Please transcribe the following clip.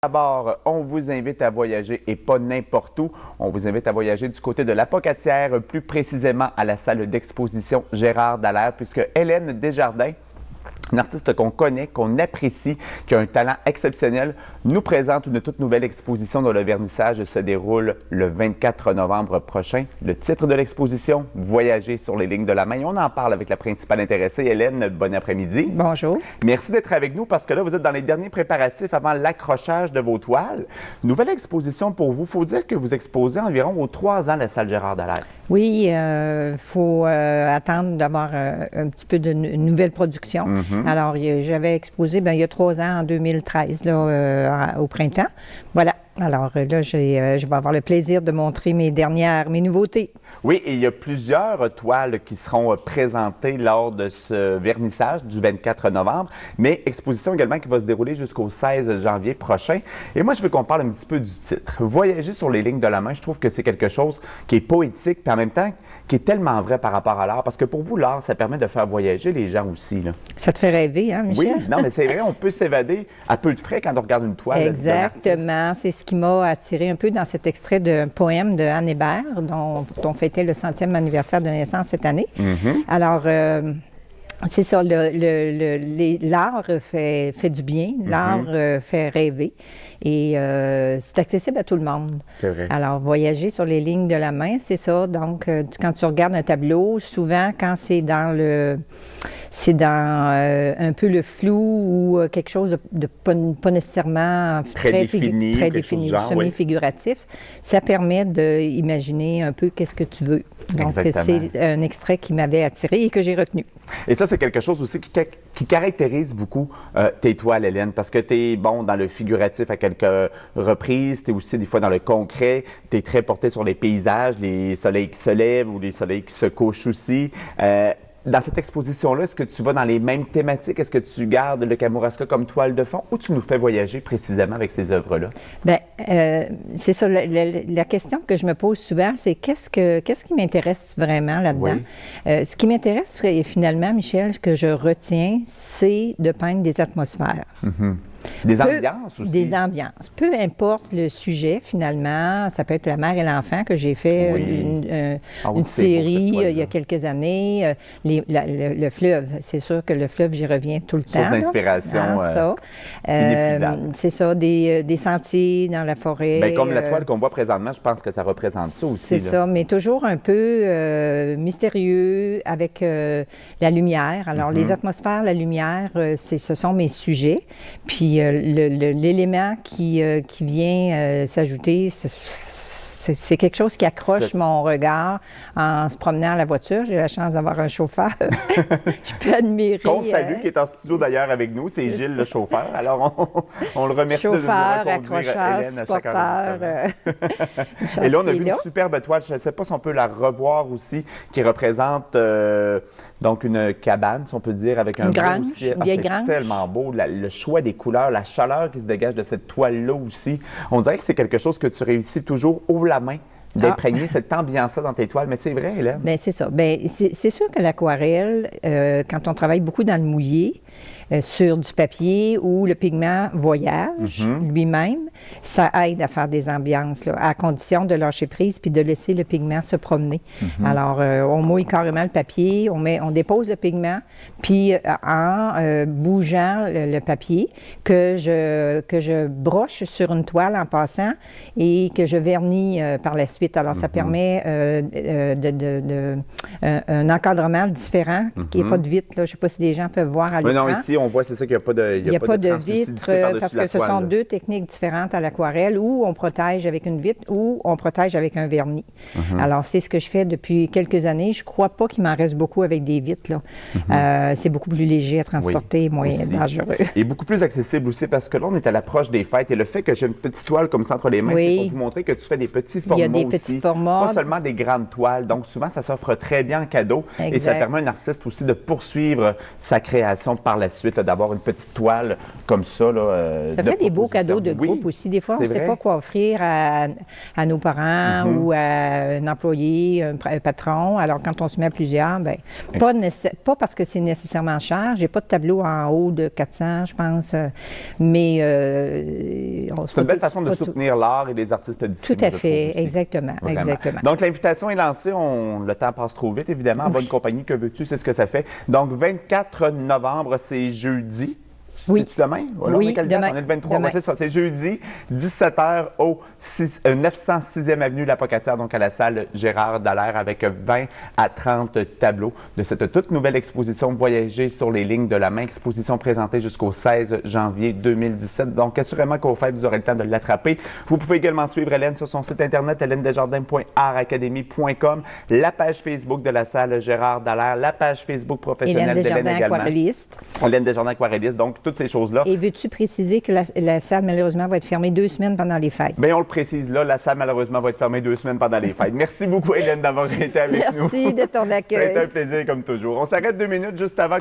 D'abord, on vous invite à voyager et pas n'importe où. On vous invite à voyager du côté de l'Apocatière, plus précisément à la salle d'exposition Gérard Dallaire, puisque Hélène Desjardins, une artiste qu'on connaît, qu'on apprécie, qui a un talent exceptionnel, nous présente une toute nouvelle exposition dont le vernissage se déroule le 24 novembre prochain. Le titre de l'exposition, Voyager sur les lignes de la main. On en parle avec la principale intéressée, Hélène. Bon après-midi. Bonjour. Merci d'être avec nous parce que là, vous êtes dans les derniers préparatifs avant l'accrochage de vos toiles. Nouvelle exposition pour vous. Il faut dire que vous exposez environ aux 3 ans la salle Gérard Dallaire. Oui, il faut attendre d'avoir un petit peu de nouvelle production. Alors, j'avais exposé il y a 3 ans, en 2013, là, au printemps. Voilà. Alors là, je vais avoir le plaisir de montrer mes nouveautés. Oui, et il y a plusieurs toiles qui seront présentées lors de ce vernissage du 24 novembre, mais exposition également qui va se dérouler jusqu'au 16 janvier prochain. Et moi, je veux qu'on parle un petit peu du titre. Voyager sur les lignes de la main, je trouve que c'est quelque chose qui est poétique, puis en même temps, qui est tellement vrai par rapport à l'art, parce que pour vous, l'art, ça permet de faire voyager les gens aussi, là. Ça te fait rêver, hein, Michel? Oui, non, mais c'est vrai, on peut s'évader à peu de frais quand on regarde une toile. Exactement, c'est ce qui m'a attiré un peu dans cet extrait d'un poème de Anne Hébert, dont on fêtait le 100e anniversaire de naissance cette année. Alors, c'est ça, l'art fait du bien, l'art fait rêver et c'est accessible à tout le monde. C'est vrai. Alors, voyager sur les lignes de la main, c'est ça. Donc, quand tu regardes un tableau, souvent, quand c'est dans un peu le flou ou quelque chose de pas nécessairement très défini, semi-figuratif, ça permet d'imaginer un peu qu'est-ce que tu veux. Donc, c'est un extrait qui m'avait attiré et que j'ai retenu. Et ça, c'est quelque chose aussi qui caractérise beaucoup tes toiles, Hélène, parce que tu es, bon, dans le figuratif à quelques reprises, tu es aussi des fois dans le concret, tu es très porté sur les paysages, les soleils qui se lèvent ou les soleils qui se couchent aussi. Dans cette exposition-là, est-ce que tu vas dans les mêmes thématiques? Est-ce que tu gardes le Kamouraska comme toile de fond ou tu nous fais voyager précisément avec ces œuvres-là? Bien, c'est ça. La question que je me pose souvent, c'est qu'est-ce qui m'intéresse vraiment là-dedans? Oui. Ce qui m'intéresse finalement, Michel, ce que je retiens, c'est de peindre des atmosphères. Des ambiances aussi. Des ambiances. Peu importe le sujet, finalement. Ça peut être La mère et l'enfant, que j'ai fait une série il y a quelques années. Le fleuve. C'est sûr que le fleuve, j'y reviens tout le temps. Source d'inspiration inépuisable. C'est ça, des sentiers dans la forêt. Bien, comme la toile qu'on voit présentement, je pense que ça représente ça aussi. C'est ça, mais toujours un peu mystérieux avec la lumière. Alors, les atmosphères, la lumière, ce sont mes sujets. Puis l'élément qui vient s'ajouter, c'est quelque chose qui accroche mon regard en se promenant à la voiture. J'ai la chance d'avoir un chauffeur. Je peux admirer. Qu'on salue, qui est en studio d'ailleurs avec nous, c'est Gilles, le chauffeur. Alors, on le remercie de nous reconduire, Hélène, à chaque heure. Et là, on a vu une superbe toile. Je ne sais pas si on peut la revoir aussi, qui représente donc une cabane, si on peut dire, avec un grange, aussi. Une vieille grange. C'est tellement beau. Le choix des couleurs, la chaleur qui se dégage de cette toile-là aussi. On dirait que c'est quelque chose que tu réussis toujours haut la main d'imprégner cette ambiance-là dans tes toiles. Mais c'est vrai, Hélène? Bien, c'est ça. Bien, c'est sûr que l'aquarelle, quand on travaille beaucoup dans le mouillé, sur du papier où le pigment voyage lui-même, ça aide à faire des ambiances, là, à condition de lâcher prise puis de laisser le pigment se promener. Alors, on mouille carrément le papier, on dépose le pigment, puis en bougeant le papier, que je broche sur une toile en passant et que je vernis par la suite. Alors, ça permet un encadrement différent, qui n'est pas de vitre. Là. Je ne sais pas si les gens peuvent voir à l'écran. Non, ici, on voit, c'est ça qu'il n'y a pas de il n'y a pas de vitre, parce que ce sont 2 techniques différentes à l'aquarelle, où on protège avec une vitre ou on protège avec un vernis. Alors, c'est ce que je fais depuis quelques années. Je ne crois pas qu'il m'en reste beaucoup avec des vitres, là. C'est beaucoup plus léger à transporter, moins dangereux. Et beaucoup plus accessible aussi, parce que là, on est à l'approche des fêtes. Et le fait que j'ai une petite toile comme ça entre les mains, c'est pour vous montrer que tu fais des petits formats aussi. Il y a des petits formats. Pas seulement des grandes toiles. Donc, souvent, ça s'offre très bien en cadeau. Exact. Et ça permet à un artiste aussi de poursuivre sa création par la suite d'avoir une petite toile comme ça. Là, ça fait des beaux cadeaux de groupe aussi. Des fois, on ne sait pas quoi offrir à nos parents ou à un employé, un patron. Alors, quand on se met à plusieurs, bien, pas parce que c'est nécessairement cher. Je n'ai pas de tableau en haut de 400, je pense. Mais c'est une belle façon de soutenir l'art et les artistes d'ici. Tout à fait, exactement. Donc, l'invitation est lancée. Le temps passe trop vite, évidemment. En bonne compagnie, que veux-tu? C'est ce que ça fait. Donc, 24 novembre, c'est jeudi. Oui. C'est-tu demain? Voilà, oui, on est quelle date? On est le 23. Ouais, c'est ça, c'est jeudi, 17h au 906e avenue La Pocatière, donc à la salle Gérard Dallaire, avec 20 à 30 tableaux de cette toute nouvelle exposition Voyager sur les lignes de la main, exposition présentée jusqu'au 16 janvier 2017. Donc, assurément qu'au fait, vous aurez le temps de l'attraper. Vous pouvez également suivre Hélène sur son site internet, helenedesjardins.artacademy.com, la page Facebook de la salle Gérard Dallaire, la page Facebook professionnelle d'Hélène également. Aquarelliste. Hélène Desjardins Aquarelliste. Donc, toutes ces choses-là. Et veux-tu préciser que la salle, malheureusement, va être fermée 2 semaines pendant les fêtes? Bien, on le précise là, la salle, malheureusement, va être fermée 2 semaines pendant les fêtes. Merci beaucoup, Hélène, d'avoir été avec nous. Merci de ton accueil. Ça a été un plaisir, comme toujours. On s'arrête 2 minutes juste avant.